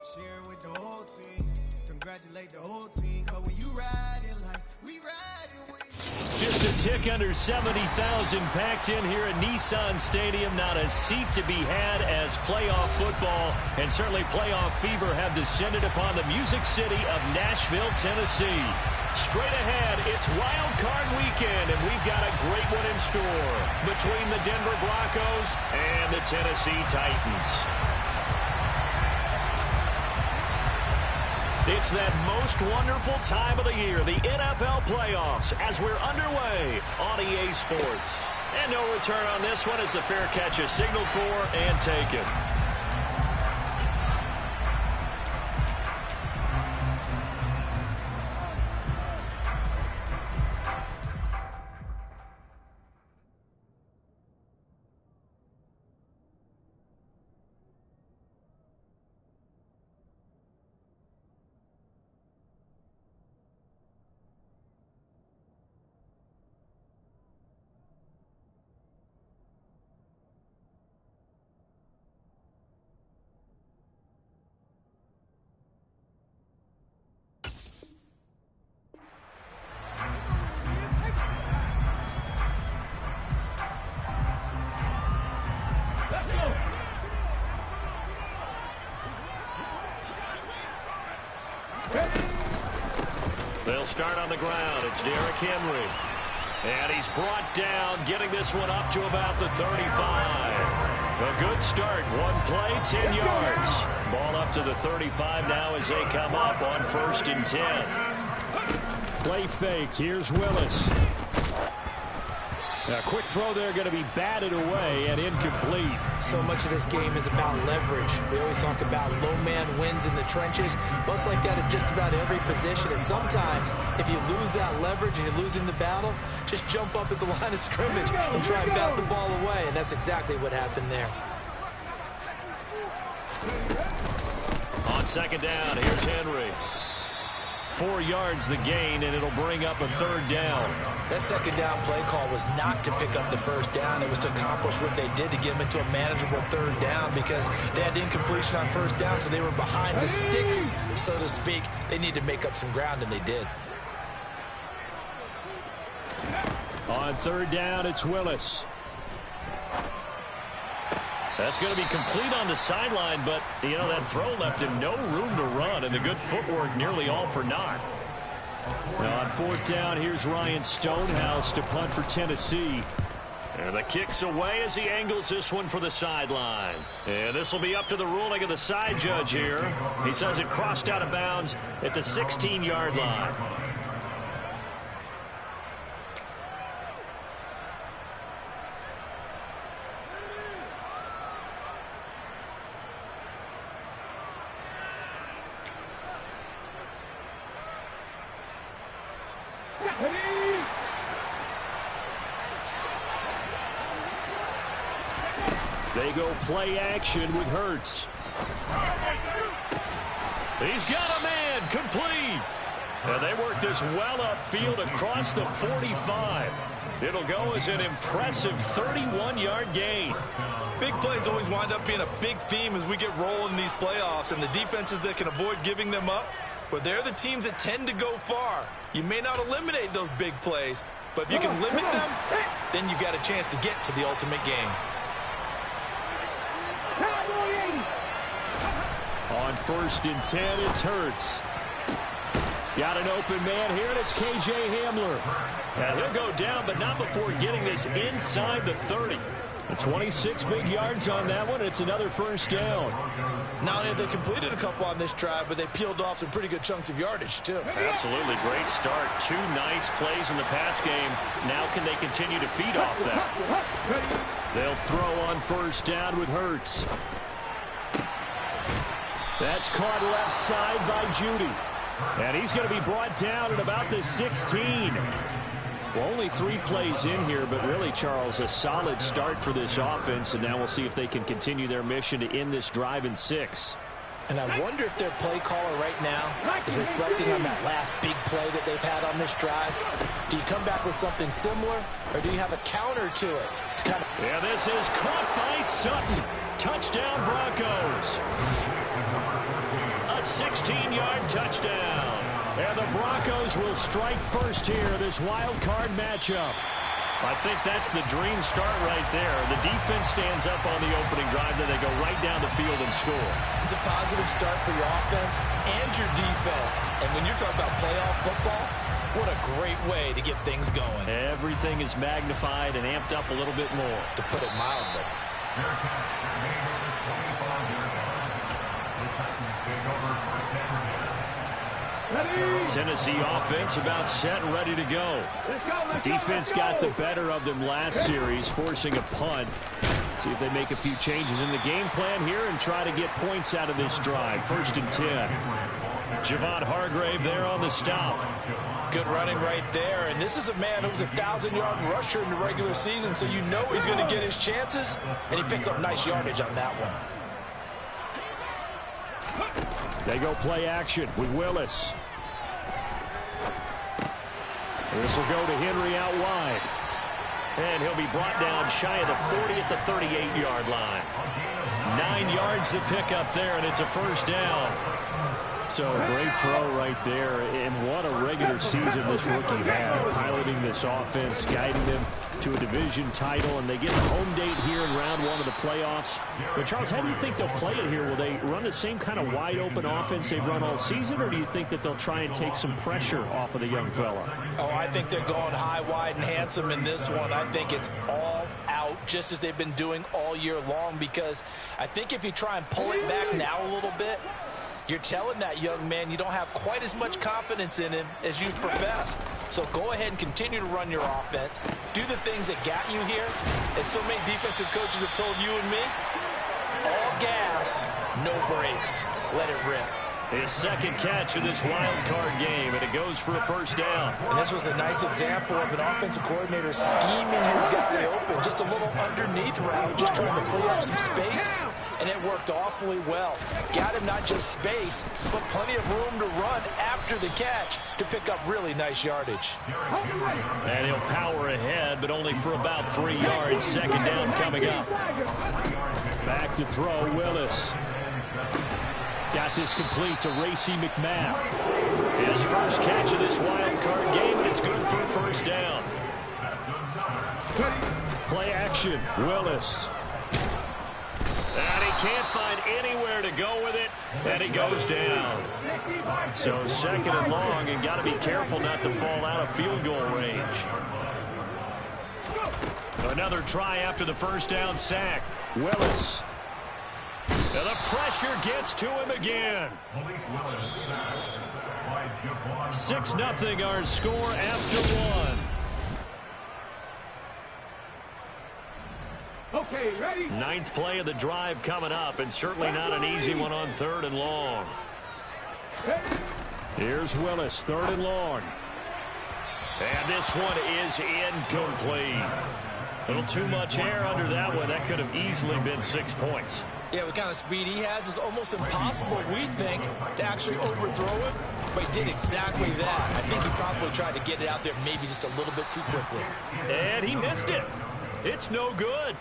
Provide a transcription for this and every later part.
Share with the whole team. Congratulate the whole team. Cause when you riding like we riding with you. Just a tick under 70,000 packed in here at Nissan Stadium. Not a seat to be had as playoff football and certainly playoff fever have descended upon the Music City of Nashville, Tennessee. Straight ahead, it's Wild Card Weekend, and we've got a great one in store between the Denver Broncos and the Tennessee Titans. It's that most wonderful time of the year, the NFL playoffs, as we're underway on EA Sports. And no return on this one as the fair catch is signaled for and taken. They'll start on the ground. It's Derrick Henry. And he's brought down, getting this one up to about the 35. A good start. One play, 10 yards. Ball up to the 35 now as they come up on 1st and 10. Play fake. Here's Willis. A quick throw there going to be batted away and incomplete. So much of this game is about leverage. We always talk about low man wins in the trenches. Well, it's like that at just about every position. And sometimes, if you lose that leverage and you're losing the battle, just jump up at the line of scrimmage and try and bat the ball away. And that's exactly what happened there. On 2nd down, here's Henry. 4 yards the gain, and it'll bring up a 3rd down. That 2nd down play call was not to pick up the 1st down. It was to accomplish what they did to get them into a manageable 3rd down because they had incompletion on 1st down, so they were behind the sticks, so to speak. They needed to make up some ground, and they did. On 3rd down, it's Willis. That's going to be complete on the sideline, but, you know, that throw left him no room to run, and the good footwork nearly all for naught. Now on 4th down, here's Ryan Stonehouse to punt for Tennessee. And the kick's away as he angles this one for the sideline. And this will be up to the ruling of the side judge here. He says it crossed out of bounds at the 16-yard line. They go play action with Hurts. He's got a man, complete. And they work this well upfield across the 45. It'll go as an impressive 31-yard gain. Big plays always wind up being a big theme as we get rolling in these playoffs, and the defenses that can avoid giving them up, but they're the teams that tend to go far. You may not eliminate those big plays, but if you can limit them, then you've got a chance to get to the ultimate game. On 1st and 10, it's Hurts. Got an open man here, and it's K.J. Hamler. And he'll go down, but not before getting this inside the 30. And 26 big yards on that one. It's another 1st down. Not only have they completed a couple on this drive, but they peeled off some pretty good chunks of yardage, too. Absolutely. Great start. 2 nice plays in the pass game. Now can they continue to feed off that? They'll throw on 1st down with Hurts. That's caught left side by Judy. And he's going to be brought down at about the 16. Well, only 3 plays in here, but really, Charles, a solid start for this offense. And now we'll see if they can continue their mission to end this drive in 6. And I wonder if their play caller right now is reflecting on that last big play that they've had on this drive. Do you come back with something similar, or do you have a counter to it? Yeah, this is caught by Sutton. Touchdown, Broncos. 16-yard touchdown. And the Broncos will strike first here, this wild card matchup. I think that's the dream start right there. The defense stands up on the opening drive, then they go right down the field and score. It's a positive start for your offense and your defense. And when you're talking about playoff football, what a great way to get things going. Everything is magnified and amped up a little bit more. To put it mildly. Tennessee offense about set and ready to go. Defense got the better of them last series, forcing a punt. See if they make a few changes in the game plan here and try to get points out of this drive. 1st and 10. Javon Hargrave there on the stop. Good running right there. And this is a man who was a 1,000-yard rusher in the regular season, so you know he's going to get his chances, and he picks up nice yardage on that one. They go play action with Willis. This will go to Henry out wide. And he'll be brought down shy of the 40 at the 38-yard line. 9 yards to pick up there, and it's a first down. So great throw right there. And what a regular season this rookie had, piloting this offense, guiding them to a division title, and they get the home date here in round 1 of the playoffs. But Charles, how do you think they'll play it here? Will they run the same kind of wide open offense they've run all season, or do you think that they'll try and take some pressure off of the young fella? Oh, I think they're going high, wide, and handsome in this one. I think it's all out, just as they've been doing all year long, because I think if you try and pull it back now a little bit, you're telling that young man you don't have quite as much confidence in him as you professed. So go ahead and continue to run your offense. Do the things that got you here. As so many defensive coaches have told you and me, all gas, no brakes. Let it rip. His second catch of this wild card game, and it goes for a first down. And this was a nice example of an offensive coordinator scheming his guy open. Just a little underneath route, just trying to free up some space. And it worked awfully well. Got him not just space, but plenty of room to run after the catch to pick up really nice yardage. And he'll power ahead, but only for about 3 yards. Second down coming up. Back to throw, Willis. Got this complete to Racey McMath. His first catch of this wild card game, and it's good for a first down. Play action, Willis. And he can't find anywhere to go with it, and he goes down. So 2nd and long, and got to be careful not to fall out of field goal range. Another try after the first down sack. Willis. And the pressure gets to him again. 6-0 our score after 1. Okay, ready? 9th play of the drive coming up, and certainly not an easy one on 3rd and long. Here's Willis, 3rd and long. And this one is incomplete. A little too much air under that one. That could have easily been 6 points. Yeah, what kind of speed he has is almost impossible, we think, to actually overthrow him. But he did exactly that. I think he probably tried to get it out there maybe just a little bit too quickly. And he missed it. It's no good.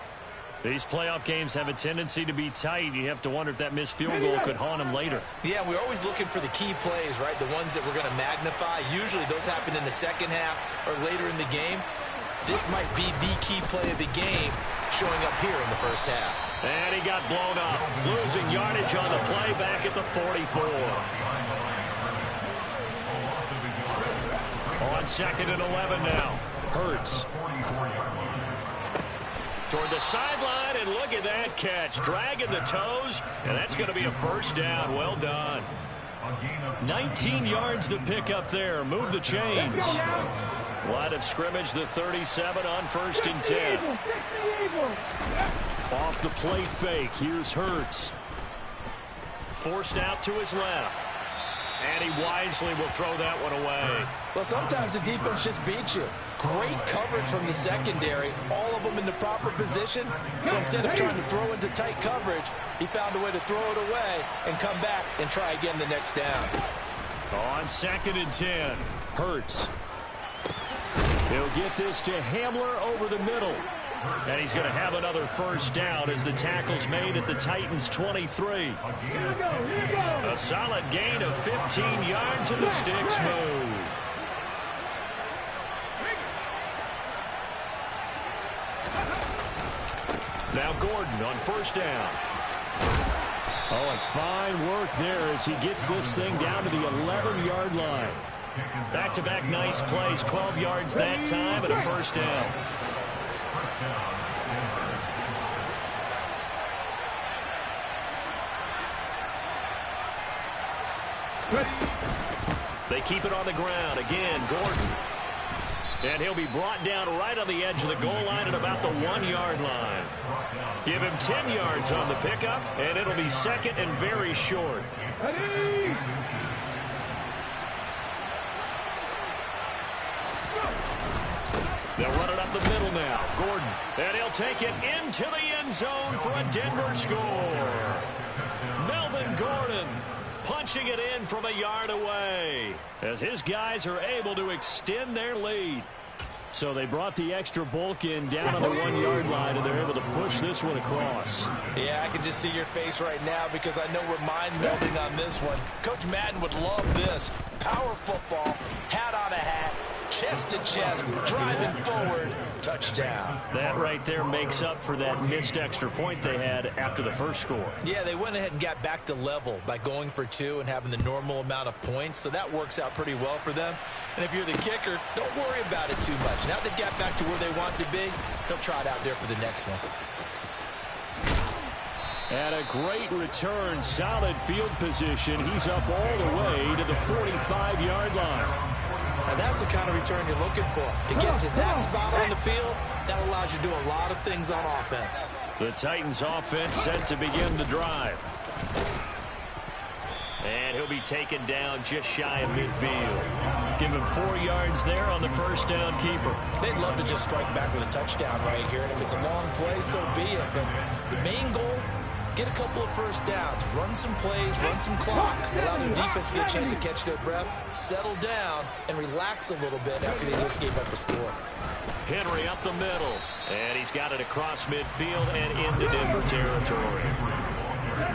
These playoff games have a tendency to be tight. You have to wonder if that missed field goal could haunt him later. Yeah, we're always looking for the key plays, right? The ones that we're going to magnify. Usually those happen in the second half or later in the game. This might be the key play of the game showing up here in the first half. And he got blown up. Losing yardage on the play back at the 44. On 2nd and 11 now. Hurts. Toward the sideline, and look at that catch. Dragging the toes, and that's going to be a first down. Well done. 19 yards to pick up there. Move the chains. Line of scrimmage, the 37 on 1st and 10. Off the play fake. Here's Hurts. Forced out to his left. And he wisely will throw that one away. Well, sometimes the defense just beats you. Great coverage from the secondary. All of them in the proper position. So instead of trying to throw into tight coverage, he found a way to throw it away and come back and try again the next down. On 2nd and 10, Hurts. He'll get this to Hamler over the middle. And he's going to have another first down as the tackle's made at the Titans' 23. A solid gain of 15 yards and the sticks move. Now Gordon on first down. Oh, and fine work there as he gets this thing down to the 11-yard line. Back-to-back nice plays, 12 yards that time and a first down. They keep it on the ground. Again, Gordon. And he'll be brought down right on the edge of the goal line at about the 1-yard line. Give him 10 yards on the pickup, and it'll be second and very short. They'll run it up the middle now. Gordon. And he'll take it into the end zone for a Denver score. Melvin Gordon punching it in from a yard away as his guys are able to extend their lead. So they brought the extra bulk in down on the 1-yard line, and they're able to push this one across. Yeah, I can just see your face right now because I know we're mind-melding on this one. Coach Madden would love this. Power football, hat on a hat, chest to chest, driving forward, touchdown. That right there makes up for that missed extra point they had after the first score. Yeah, they went ahead and got back to level by going for 2 and having the normal amount of points, so that works out pretty well for them. And if you're the kicker, don't worry about it too much. Now they've got back to where they want to be, they'll try it out there for the next one. And a great return, solid field position. He's up all the way to the 45-yard line. And that's the kind of return you're looking for. To get to that spot on the field, that allows you to do a lot of things on offense. The Titans offense set to begin the drive. And he'll be taken down just shy of midfield. Give him 4 yards there on the first down keeper. They'd love to just strike back with a touchdown right here. And if it's a long play, so be it. But the main goal, get a couple of first downs, run some plays, run some clock, allow their defense to get a chance to catch their breath, settle down, and relax a little bit after they just gave up a score. Henry up the middle, and he's got it across midfield and into Denver territory.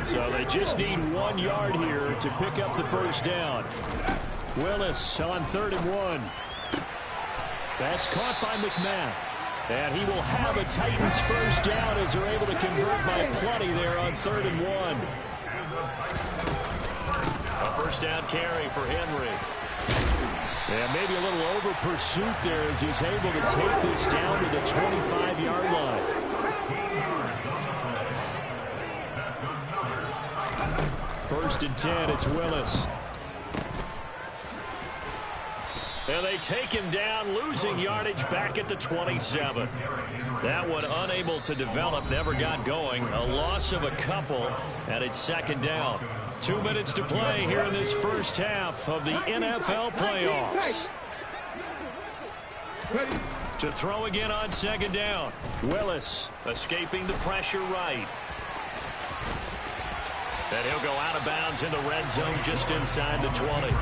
So they just need 1 yard here to pick up the first down. Willis on 3rd and 1. That's caught by McMath. And he will have a Titans first down as they're able to convert by plenty there on 3rd and 1. A first down carry for Henry. And maybe a little over pursuit there as he's able to take this down to the 25-yard line. First and 10, it's Willis. And they take him down, losing yardage back at the 27. That one unable to develop, never got going. A loss of a couple, and it's second down. 2 minutes to play here in this first half of the NFL playoffs. To throw again on second down. Willis escaping the pressure right. And he'll go out of bounds in the red zone just inside the 20.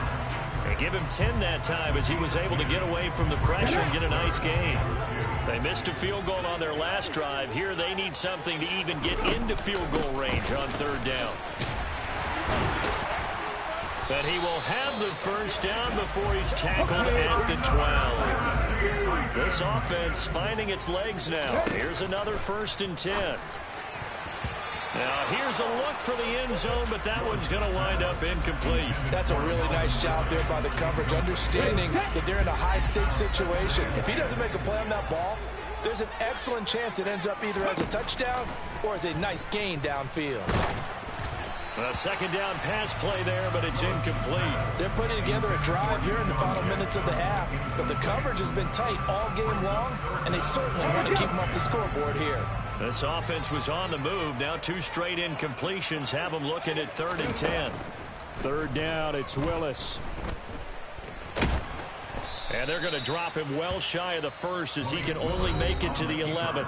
And give him 10 that time as he was able to get away from the pressure and get a nice gain. They missed a field goal on their last drive. Here they need something to even get into field goal range on 3rd down. But he will have the first down before he's tackled at the 12. This offense finding its legs now. Here's another 1st and 10. Now, here's a look for the end zone, but that one's going to wind up incomplete. That's a really nice job there by the coverage, understanding that they're in a high-stakes situation. If he doesn't make a play on that ball, there's an excellent chance it ends up either as a touchdown or as a nice gain downfield. A second down pass play there, but it's incomplete. They're putting together a drive here in the final minutes of the half, but the coverage has been tight all game long, and they certainly want to keep them off the scoreboard here. This offense was on the move. Now 2 straight incompletions have them looking at 3rd and 10. 3rd down, it's Willis. And they're going to drop him well shy of the 1st as he can only make it to the 11.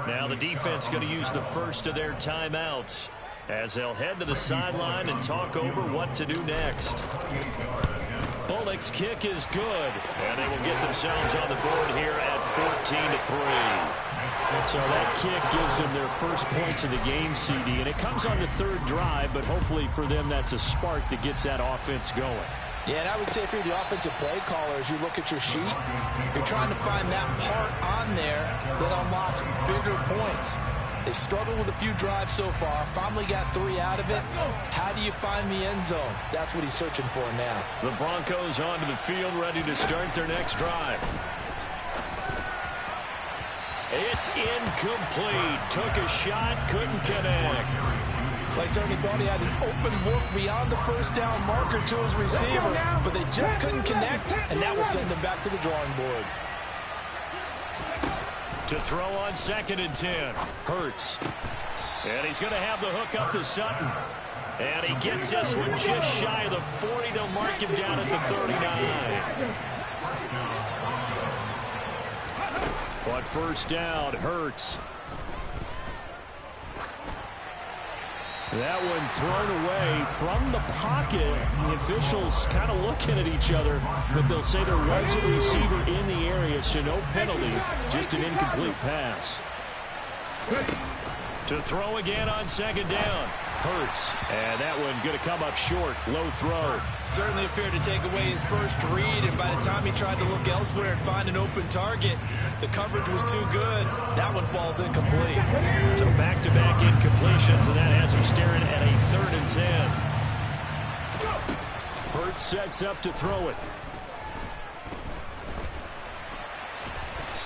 Now the defense going to use the first of their timeouts as they'll head to the sideline and talk over what to do next. Bullock's kick is good, and they will get themselves on the board here at 14-3. So that kick gives them their first points of the game, CD, and it comes on the third drive, but hopefully for them that's a spark that gets that offense going. Yeah, and I would say if you're the offensive play caller, as you look at your sheet, you're trying to find that part on there that unlocks bigger points. They've struggled with a few drives so far, finally got 3 out of it. How do you find the end zone? That's what he's searching for now. The Broncos onto the field, ready to start their next drive. It's incomplete. Took a shot, couldn't connect. They certainly thought he had an open look beyond the first down marker to his receiver, but they just couldn't connect, and that will send them back to the drawing board. To throw on 2nd and 10. Hurts. And he's going to have the hook up to Sutton. And he gets this one just shy of the 40. They'll mark him down at the 39. But first down, Hurts. That one thrown away from the pocket. The officials kind of looking at each other, but they'll say there was a receiver in the area, so no penalty, just an incomplete pass. To throw again on 2nd down. Hurts. And that one going to come up short. Low throw. Certainly appeared to take away his first read, and by the time he tried to look elsewhere and find an open target, the coverage was too good. That one falls incomplete. So back-to-back incompletions, and that has him staring at a 3rd and 10. Hurts sets up to throw it.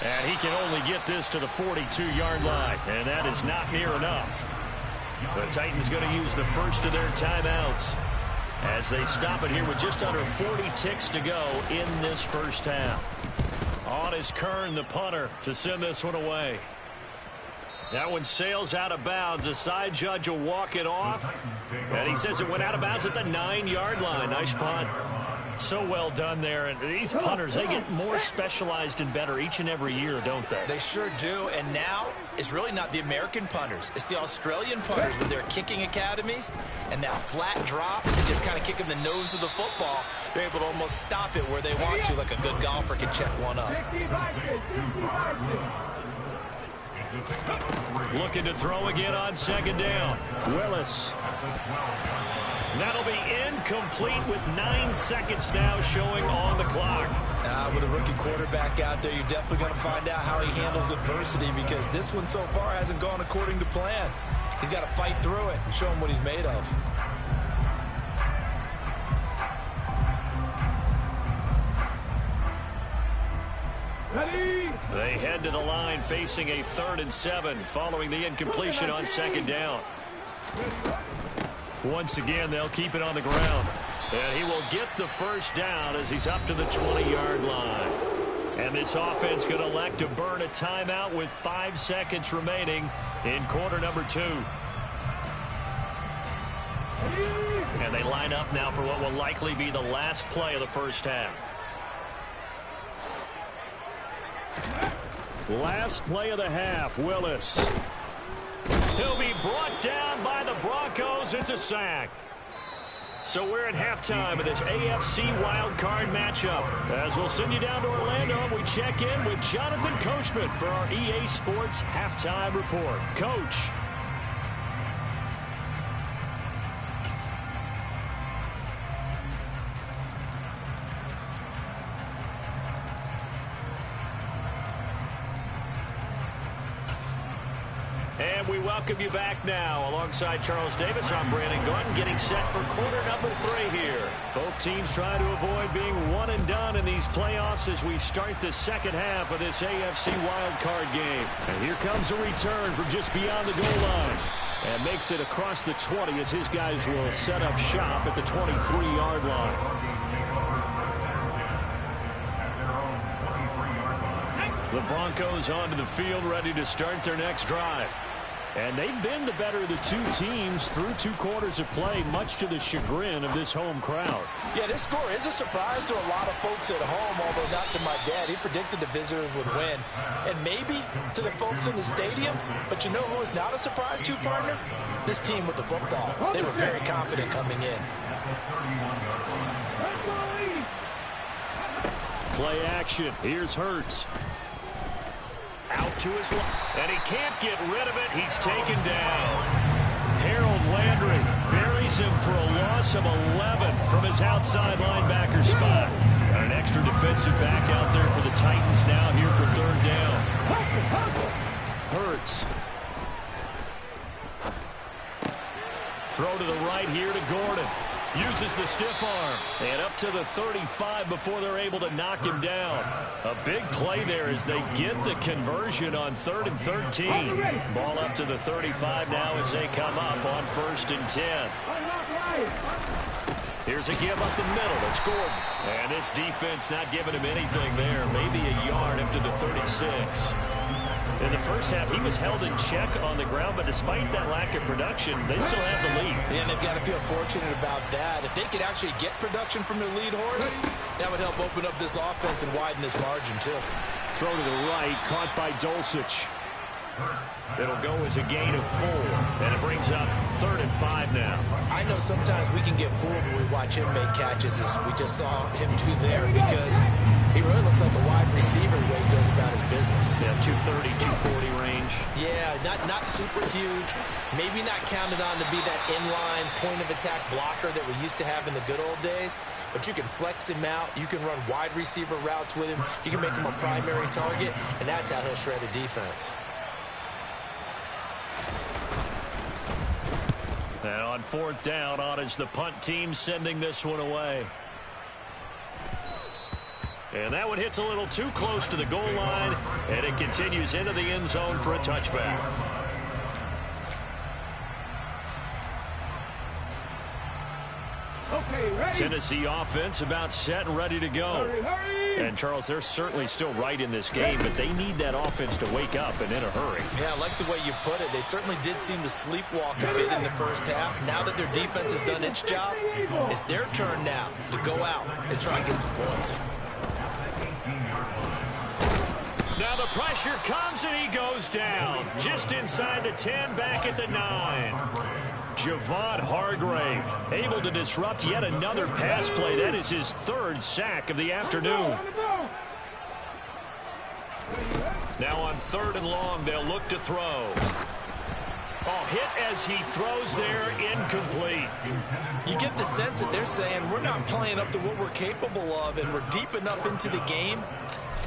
And he can only get this to the 42-yard line, and that is not near enough. The Titans going to use the first of their timeouts as they stop it here with just under 40 ticks to go in this first half. On is Kern, the punter, to send this one away. That one sails out of bounds. The side judge will walk it off, and he says it went out of bounds at the 9-yard line. Nice punt. So well done there. And these punters, they get more specialized and better each and every year, don't they? They sure do. And now it's really not the American punters. It's the Australian punters with their kicking academies and that flat drop and just kind of kicking the nose of the football. They're able to almost stop it where they want to, like a good golfer can check one up. Looking to throw again on 2nd down. Willis. That'll be incomplete with 9 seconds now showing on the clock. With a rookie quarterback out there, you're definitely going to find out how he handles adversity, because this one so far hasn't gone according to plan. He's got to fight through it and show him what he's made of. They head to the line facing a 3rd and 7 following the incompletion on 2nd down. Once again, they'll keep it on the ground. And he will get the first down as he's up to the 20-yard line. And this offense going to elect to burn a timeout with 5 seconds remaining in quarter number 2. And they line up now for what will likely be the last play of the first half. Last play of the half, Willis. He'll be brought down by the Broncos. It's a sack. So we're at halftime of this AFC wildcard matchup. As we'll send you down to Orlando, we check in with Jonathan Coachman for our EA Sports Halftime Report. Coach. And we welcome you back now. Alongside Charles Davis, I'm Brandon Gaudin, getting set for quarter number 3 here. Both teams trying to avoid being one and done in these playoffs as we start the second half of this AFC wildcard game. And here comes a return from just beyond the goal line. And makes it across the 20 as his guys will set up shop at the 23-yard line. The Broncos onto the field, ready to start their next drive. And they've been the better of the two teams through 2 quarters of play, much to the chagrin of this home crowd. Yeah, this score is a surprise to a lot of folks at home, although not to my dad. He predicted the visitors would win. And maybe to the folks in the stadium. But you know who is not a surprise to, partner? This team with the football. They were very confident coming in. Play action. Here's Hurts. Out to his left. And he can't get rid of it. He's taken down. Harold Landry buries him for a loss of 11 from his outside linebacker spot. And an extra defensive back out there for the Titans now here for third down. Hurts. Throw to the right here to Gordon. Uses the stiff arm. And up to the 35 before they're able to knock him down. A big play there as they get the conversion on 3rd and 13. Ball up to the 35 now as they come up on 1st and 10. Here's a give up the middle. It's Gordon. And this defense not giving him anything there. Maybe a yard up to the 36. In the first half, he was held in check on the ground, but despite that lack of production, they still have the lead. And they've got to feel fortunate about that. If they could actually get production from their lead horse, that would help open up this offense and widen this margin, too. Throw to the right, caught by Dulcich. It'll go as a gain of 4, and it brings up 3rd and 5 now. I know sometimes we can get fooled when we watch him make catches, as we just saw him do there, because he really looks like a wide receiver the way he goes about his business. Yeah, 230, 240 range. Yeah, not super huge. Maybe not counted on to be that inline point-of-attack blocker that we used to have in the good old days, but you can flex him out. You can run wide receiver routes with him. You can make him a primary target, and that's how he'll shred a defense. And on 4th down, on is the punt team sending this one away. And that one hits a little too close to the goal line, and it continues into the end zone for a touchback. Tennessee offense about set and ready to go. And, Charles, they're certainly still right in this game, but they need that offense to wake up and in a hurry. Yeah, I like the way you put it. They certainly did seem to sleepwalk a bit in the first half. Now that their defense has done its job, it's their turn now to go out and try and get some points. Now the pressure comes and he goes down. Just inside the 10, back at the 9. Javon Hargrave able to disrupt yet another pass play. That is his 3rd sack of the afternoon. Now on 3rd and long, they'll look to throw. Oh, hit as he throws there, incomplete. You get the sense that they're saying we're not playing up to what we're capable of, and we're deep enough into the game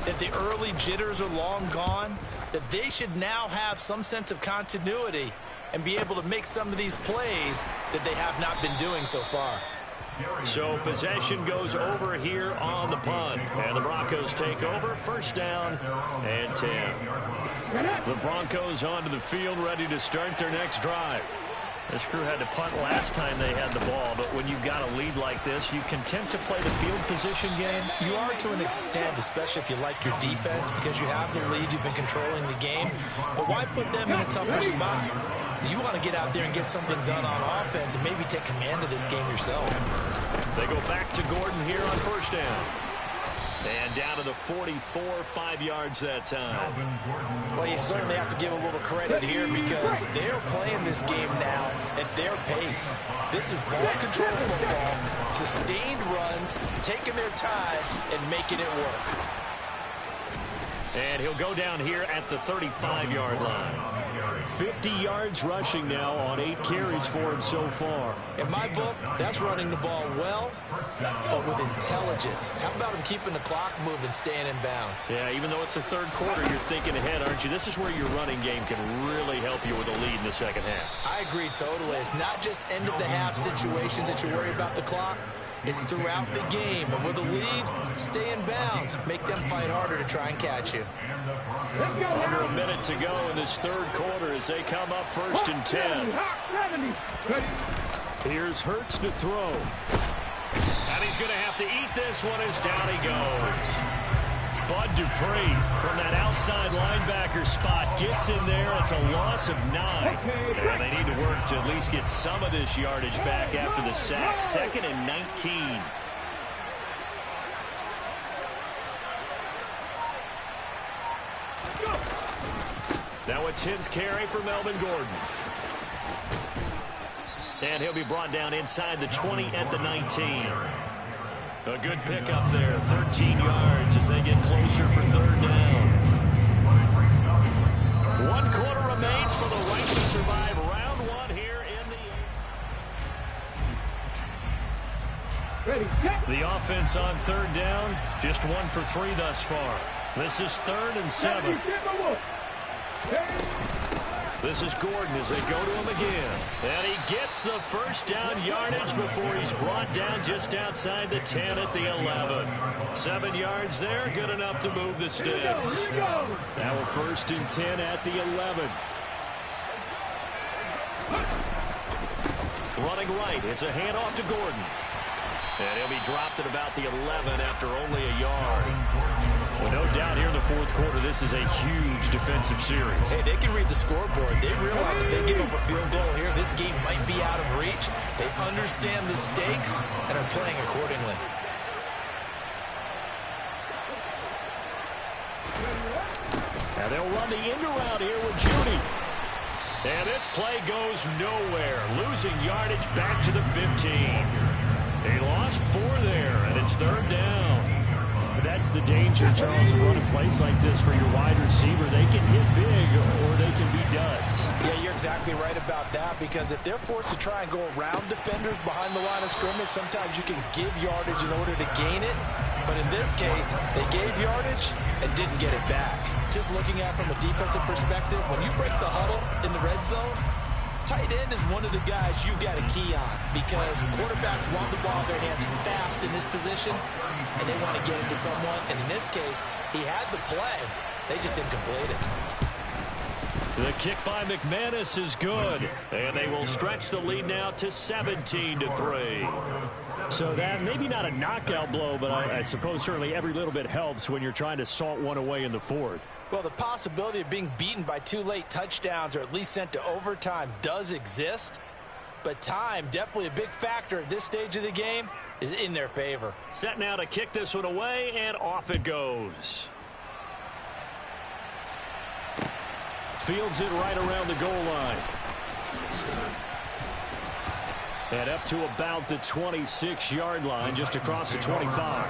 that the early jitters are long gone, that they should now have some sense of continuity and be able to make some of these plays that they have not been doing so far. So possession goes over here on the punt. And the Broncos take over. 1st down and 10. The Broncos onto the field ready to start their next drive. This crew had to punt last time they had the ball, but when you've got a lead like this, you content to play the field position game? You are to an extent, especially if you like your defense, because you have the lead, you've been controlling the game. But why put them in a tougher spot? You want to get out there and get something done on offense and maybe take command of this game yourself. They go back to Gordon here on 1st down. And down to the 44, 5 yards that time. Well, you certainly have to give a little credit here because they're playing this game now at their pace. This is ball control football, sustained runs, taking their time and making it work. And he'll go down here at the 35-yard line. 50 yards rushing now on 8 carries for him so far. In my book, that's running the ball well, but with intelligence. How about him keeping the clock moving, staying in bounds? Yeah, even though it's the 3rd quarter, you're thinking ahead, aren't you? This is where your running game can really help you with a lead in the 2nd half. I agree totally. It's not just end-of-the-half situations that you worry about the clock. It's throughout the game. And with a lead, stay in bounds. Make them fight harder to try and catch you. Under a minute to go in this 3rd quarter as they come up 1st and 10. Here's Hurts to throw. And he's going to have to eat this one as down he goes. Bud Dupree from that outside linebacker spot gets in there. It's a loss of 9. And they need to work to at least get some of this yardage back after the sack. 2nd and 19. Now a 10th carry for Melvin Gordon. And he'll be brought down inside the 20 at the 19. A good pickup there, 13 yards as they get closer for 3rd down. 1 quarter remains for the right to survive round 1 here in the The offense on 3rd down, just 1 for 3 thus far. This is 3rd and 7. This is Gordon as they go to him again. And he gets the first down yardage before he's brought down just outside the 10 at the 11. 7 yards there, good enough to move the sticks. Now a 1st and 10 at the 11. Running right, it's a handoff to Gordon. And he'll be dropped at about the 11 after only a yard. Well, no doubt here in the 4th quarter, this is a huge defensive series. Hey, they can read the scoreboard. They realize if they give up a field goal here, this game might be out of reach. They understand the stakes and are playing accordingly. Now they'll run the end around here with Judy. And this play goes nowhere. Losing yardage back to the 15. They lost 4 there, and it's 3rd down. That's the danger, Charles, of running plays like this for your wide receiver. They can hit big or they can be duds. Yeah, you're exactly right about that, because if they're forced to try and go around defenders behind the line of scrimmage, sometimes you can give yardage in order to gain it. But in this case, they gave yardage and didn't get it back. Just looking at it from a defensive perspective, when you break the huddle in the red zone, tight end is one of the guys you've got a key on, because quarterbacks want the ball in their hands fast in this position, and they want to get it to someone. And in this case, he had the play. They just didn't complete it. The kick by McManus is good, and they will stretch the lead now to 17-3. So that maybe not a knockout blow, but I suppose certainly every little bit helps when you're trying to salt one away in the 4th. Well, the possibility of being beaten by 2 late touchdowns or at least sent to overtime does exist, but time, definitely a big factor at this stage of the game, is in their favor. Set now to kick this one away, and off it goes. Fields it right around the goal line. And up to about the 26-yard line, just across the 25.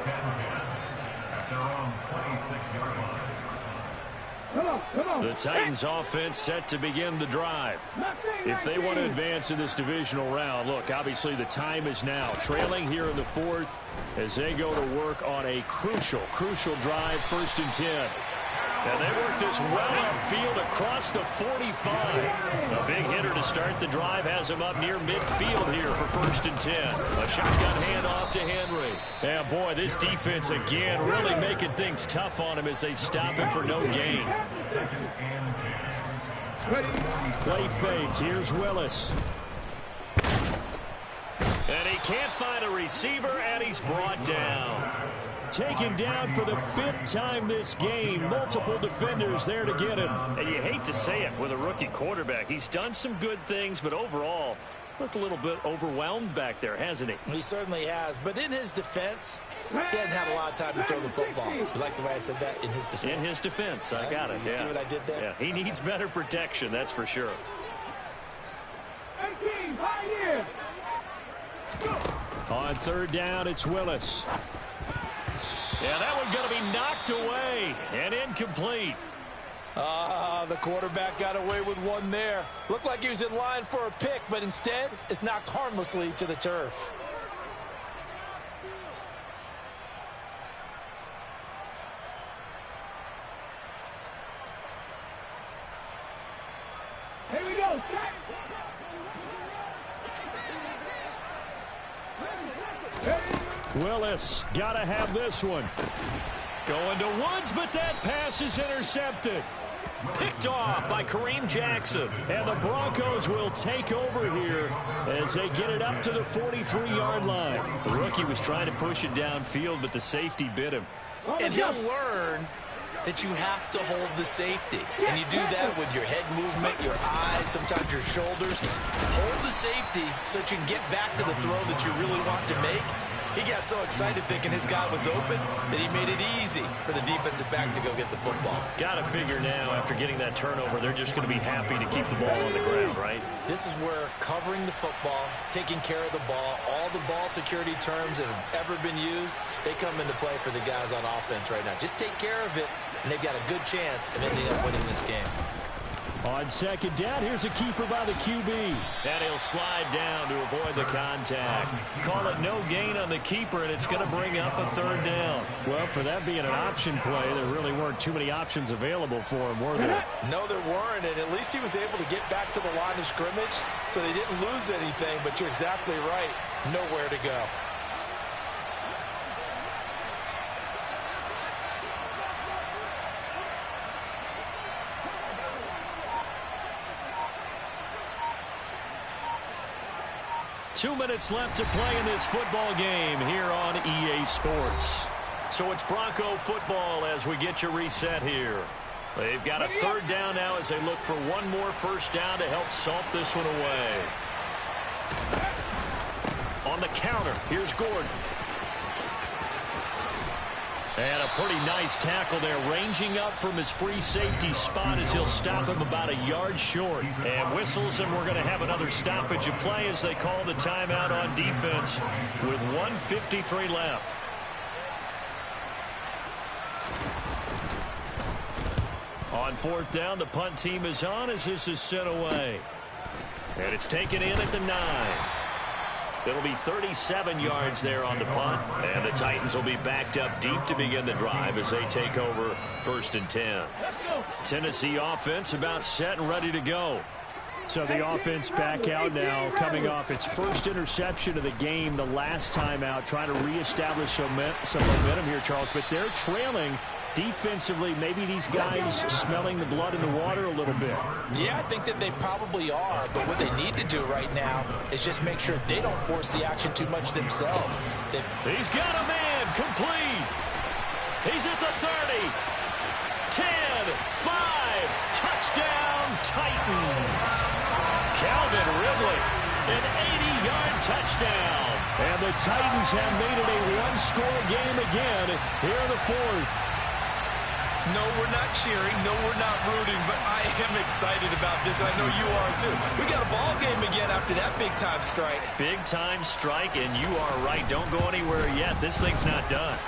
The Titans offense set to begin the drive. If they want to advance in this divisional round, look, obviously the time is now. Trailing here in the 4th as they go to work on a crucial drive, 1st and 10. And they work this well upfield across the 45. A big hitter to start the drive has him up near midfield here for 1st and 10. A shotgun handoff to Henry. Yeah, boy, this defense again really making things tough on him as they stop him for no gain. Play fake. Here's Willis. And he can't find a receiver, and he's brought down. Taken down for the 5th time this game. Multiple defenders there to get him. And you hate to say it with a rookie quarterback. He's done some good things, but overall, looked a little bit overwhelmed back there, hasn't he? He certainly has. But in his defense, he hadn't had a lot of time to throw the football. You like the way I said that? In his defense. In his defense. I got it. You see what I did there? Yeah, he needs better protection, that's for sure. 18, pioneer. On 3rd down, it's Willis. Yeah, that one going to be knocked away and incomplete. The quarterback got away with one there. Looked like he was in line for a pick, but instead, it's knocked harmlessly to the turf. Here we go. Willis got to have this one. Going to Woods, but that pass is intercepted. Picked off by Kareem Jackson. And the Broncos will take over here as they get it up to the 43-yard line. The rookie was trying to push it downfield, but the safety bit him. And he'll learn that you have to hold the safety. And you do that with your head movement, your eyes, sometimes your shoulders. Hold the safety so that you can get back to the throw that you really want to make. He got so excited thinking his guy was open that he made it easy for the defensive back to go get the football. Got to figure now, after getting that turnover, they're just going to be happy to keep the ball on the ground, right? This is where covering the football, taking care of the ball, all the ball security terms that have ever been used, they come into play for the guys on offense right now. Just take care of it, and they've got a good chance of ending up winning this game. On second down, here's a keeper by the QB. And he'll slide down to avoid the contact. Call it no gain on the keeper, and it's going to bring up a third down. Well, for that being an option play, there really weren't too many options available for him, were there? No, there weren't, and at least he was able to get back to the line of scrimmage, so they didn't lose anything, but you're exactly right. Nowhere to go. Two minutes left to play in this football game here on EA Sports. So it's Bronco football as we get you reset here. They've got a third down now as they look for one more first down to help salt this one away. On the counter, here's Gordon. And a pretty nice tackle there, ranging up from his free safety spot as he'll stop him about a yard short. And whistles, and we're going to have another stoppage of play as they call the timeout on defense with 1:53 left. On fourth down, the punt team is on as this is sent away. And it's taken in at the 9. It'll be 37 yards there on the punt. And the Titans will be backed up deep to begin the drive as they take over 1st and 10. Tennessee offense about set and ready to go. So the offense back out now, coming off its first interception of the game the last time out, trying to reestablish some momentum here, Charles. But they're trailing defensively. Maybe these guys smelling the blood in the water a little bit. Yeah, I think that they probably are, but what they need to do right now is just make sure they don't force the action too much themselves. He's got a man, complete. He's at the 30, 10, 5, touchdown Titans. Calvin Ridley, an 80-yard touchdown. And the Titans have made it a one-score game again here in the fourth. No, we're not cheering. No, we're not rooting, but I am excited about this. I know you are, too. We got a ball game again after that big-time strike. Big-time strike, and you are right. Don't go anywhere yet. This thing's not done.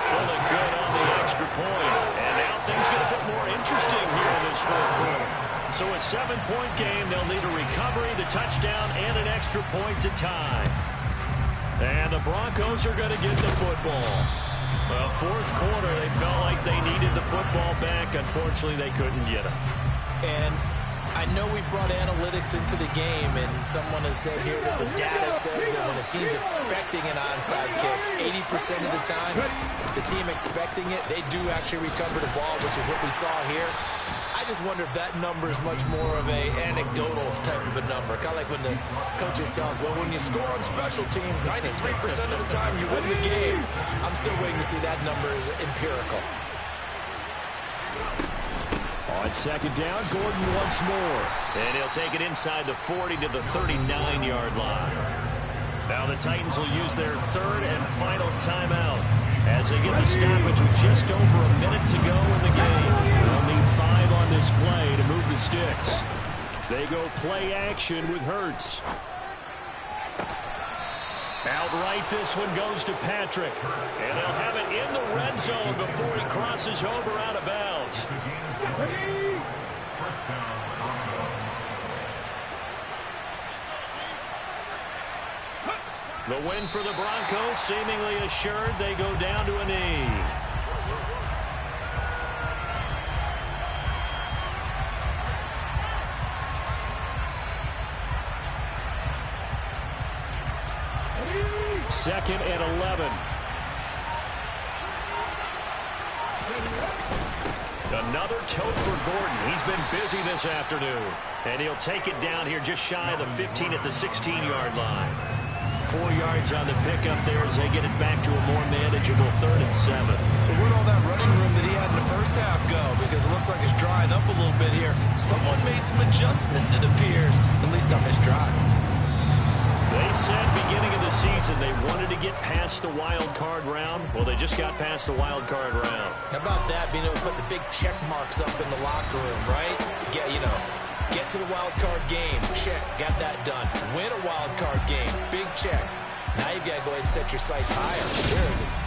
Pulling good on the extra point. And now things get a bit more interesting here in this fourth quarter. So a 7-point game. They'll need a recovery, the touchdown, and an extra point to tie. And the Broncos are going to get the football. Well, fourth quarter, they felt like they needed the football back. Unfortunately, they couldn't get it. And I know we brought analytics into the game, and someone has said here that the data says that when a team's expecting an onside kick, 80% of the time, the team expecting it, they do actually recover the ball, which is what we saw here. I just wonder if that number is much more of a anecdotal type of a number. Kind of like when the coaches tell us, well, when you score on special teams, 93% of the time you win the game. I'm still waiting to see that number is empirical. On second down, Gordon once more. And he'll take it inside the 40 to the 39-yard line. Now the Titans will use their third and final timeout as they get the stoppage with just over a minute to go in the game. They'll need 5 on this play to move the sticks. They go play action with Hurts. Outright, this one goes to Patrick. And they'll have it in the red zone before he crosses over out of bounds. The win for the Broncos seemingly assured. They go down to a knee. Second and 11. Another tote for Gordon. He's been busy this afternoon. And he'll take it down here just shy of the 15 at the 16-yard line. 4 yards on the pickup there as they get it back to a more manageable 3rd and 7. So where'd all that running room that he had in the first half go? Because it looks like it's drying up a little bit here. Someone made some adjustments, it appears, at least on this drive. They said beginning of the season they wanted to get past the wild card round. Well, they just got past the wild card round. How about that, being able to put the big check marks up in the locker room, right? Get to the wild card game. Check. Got that done. Win a wild card game. Big check. Now you've got to go ahead and set your sights higher. There is a